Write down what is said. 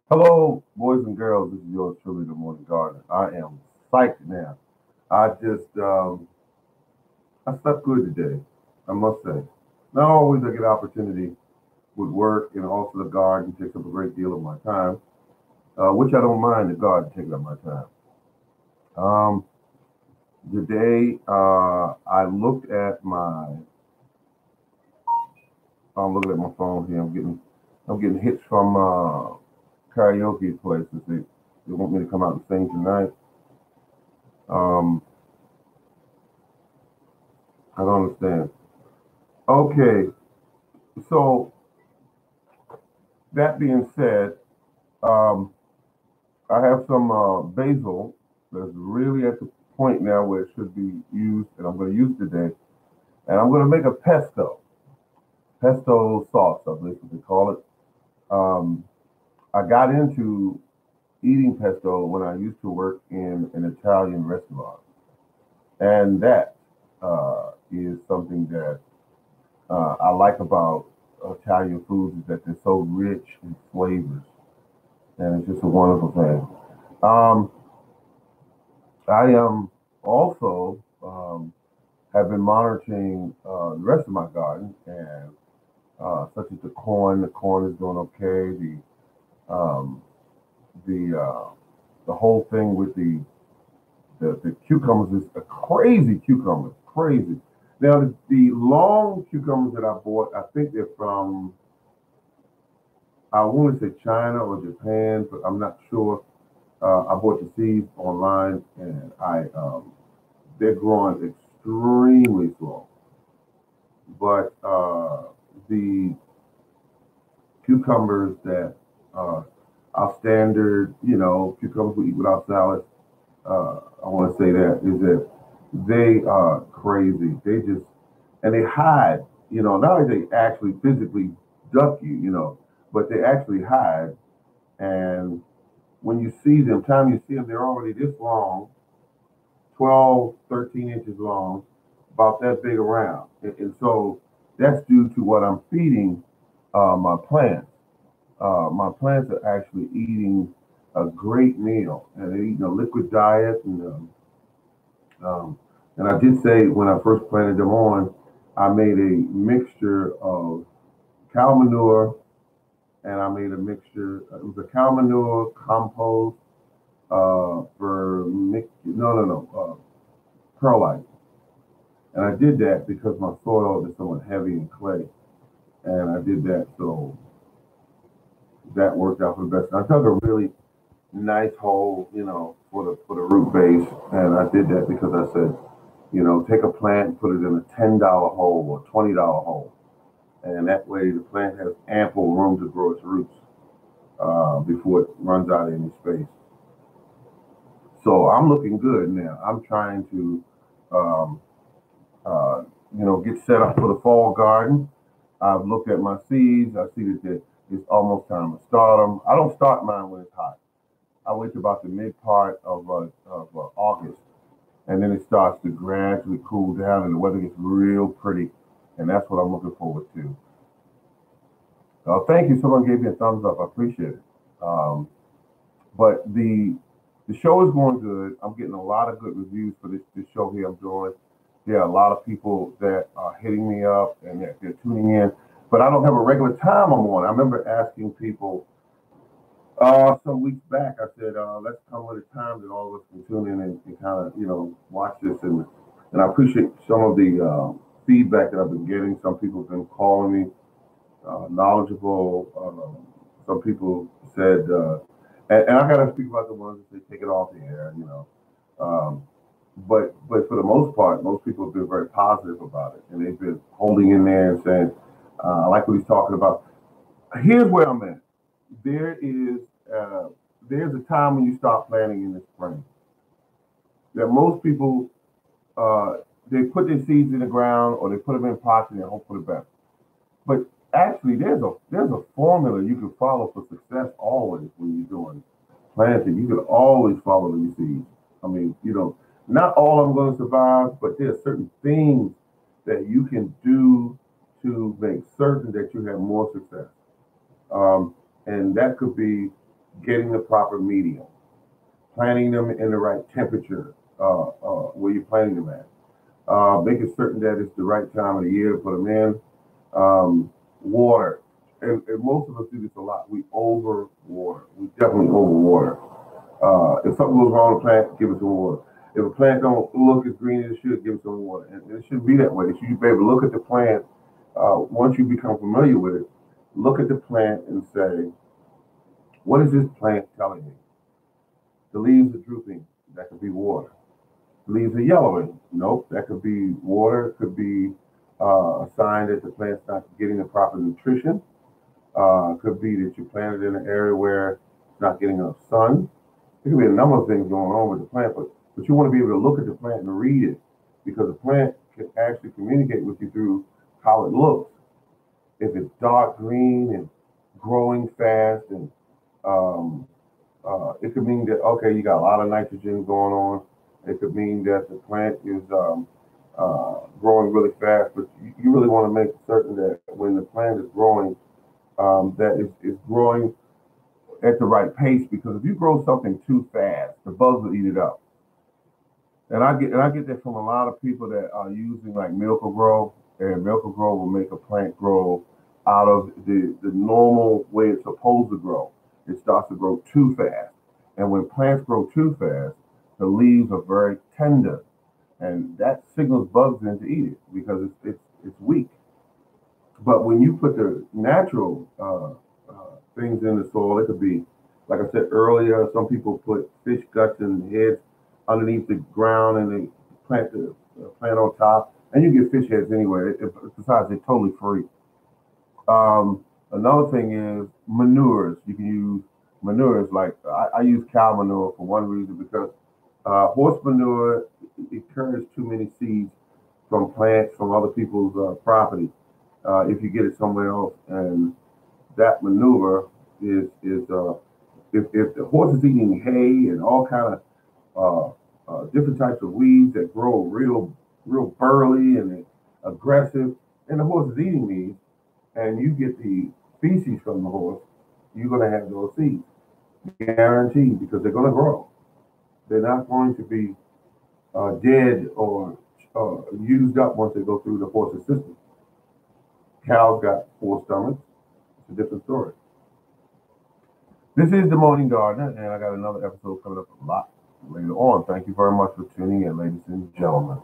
Hello, boys and girls. This is yours truly, the Morning Gardener. I am psyched now. I just, I slept good today, I must say. Not always I get opportunity with work and also the garden takes up a great deal of my time, which I don't mind the garden taking up my time. Um, Today, I looked at I'm looking at my phone here. I'm getting hits from karaoke places. They want me to come out and sing tonight. Um, I don't understand. Okay, so that being said, um, I have some basil that's really at the point now where it should be used, and I'm going to use today. And I'm going to make a pesto sauce, I believe what they call it. Um, I got into eating pesto when I used to work in an Italian restaurant, and that is something that I like about Italian foods is that they're so rich in flavors, and it's just a wonderful thing. Um, I am also have been monitoring the rest of my garden, and such as the corn. The corn is doing okay. Um, the the whole thing with the cucumbers is a crazy cucumber, crazy. Now the long cucumbers that I bought, I think they're from I want to say China or Japan, but I'm not sure. I bought the seeds online, and they're growing extremely slow. But the cucumbers that uh, our standard, cucumbers we eat with our salad, I want to say that is that they are crazy. They just and they hide. Not only they actually physically duck you, but they actually hide. And when you see them, time you see them, they're already this long, 12, 13 inches long, about that big around. And so that's due to what I'm feeding my plants. My plants are actually eating a great meal, and they're eating a liquid diet. Um, and I did say when I first planted them on, I made a mixture of cow manure, and I made a mixture. It was a cow manure compost perlite. And I did that because my soil is somewhat heavy and clay. And I did that so that worked out for the best. And I dug a really nice hole, for the root base. And I did that because I said, take a plant and put it in a $10 hole or $20 hole. And that way the plant has ample room to grow its roots before it runs out of any space. So I'm looking good now. I'm trying to um, get set up for the fall garden. I've looked at my seeds. I see that it's almost time to start them. I don't start mine when it's hot. I wait till about the mid part of August, and then it starts to gradually cool down, and the weather gets real pretty, and that's what I'm looking forward to. Thank you. Someone gave me a thumbs up. I appreciate it. Um, but the show is going good. I'm getting a lot of good reviews for this show here I'm doing. There are a lot of people that are hitting me up and they're tuning in, but I don't have a regular time I'm on. I remember asking people some weeks back. I said, let's come with a time that all of us can tune in and kind of watch this, and I appreciate some of the feedback that I've been getting. Some people have been calling me knowledgeable. Some people said, and I got to speak about the ones that say take it off the air. Um, but for the most part, most people have been very positive about it, and they've been holding in there and saying, "I like what he's talking about." Here's where I'm at. There is uh, there's a time when you start planting in the spring. That most people they put their seeds in the ground or they put them in pots and they hope for the best. But actually, there's a formula you can follow for success always when you're doing planting. You can always follow these seeds. I mean, not all of them going to survive, but there are certain things that you can do to make certain that you have more success. Um, and that could be getting the proper medium, planting them in the right temperature where you're planting them at, making certain that it's the right time of the year to put them in. Water, and most of us do this a lot. We over water. We definitely over water. If something goes wrong with the plant, give it some water. If a plant don't look as green as it should, give it some water. And it shouldn't be that way. You should be able to look at the plant once you become familiar with it. Look at the plant and say, what is this plant telling me? The leaves are drooping. That could be water. The leaves are yellowing. Nope, that could be water. It could be a sign that the plant's not getting the proper nutrition. Could be that you planted in an area where it's not getting enough sun. There could be a number of things going on with the plant, but you want to be able to look at the plant and read it, because the plant can actually communicate with you through how it looks. If it's dark green and growing fast, and it could mean that, okay, you got a lot of nitrogen going on. It could mean that the plant is growing really fast, but you really want to make certain that when the plant is growing, that it's growing at the right pace, because if you grow something too fast, the bugs will eat it up. And I get that from a lot of people that are using like Miracle-Gro, and Miracle-Gro will make a plant grow out of the normal way it's supposed to grow. It starts to grow too fast. And when plants grow too fast, the leaves are very tender, and that signals bugs in to eat it because it's weak. But when you put the natural things in the soil, it could be, like I said earlier, some people put fish guts and heads underneath the ground, and they plant the plant on top, and you get fish heads anyway. Besides, they're totally free. Another thing is manures. You can use manures, like I use cow manure for one reason, because horse manure, it carries too many seeds from plants from other people's property if you get it somewhere else. And that manure is if the horse is eating hay and all kind of different types of weeds that grow real burly and aggressive, and the horse is eating these, and you get the feces from the horse, you're going to have those seeds, guaranteed, because they're going to grow. They're not going to be dead or used up once they go through the horse's system. Cows got 4 stomachs. It's a different story. This is the Morning Gardener, and I got another episode coming up a lot later on. Thank you very much for tuning in, ladies and gentlemen.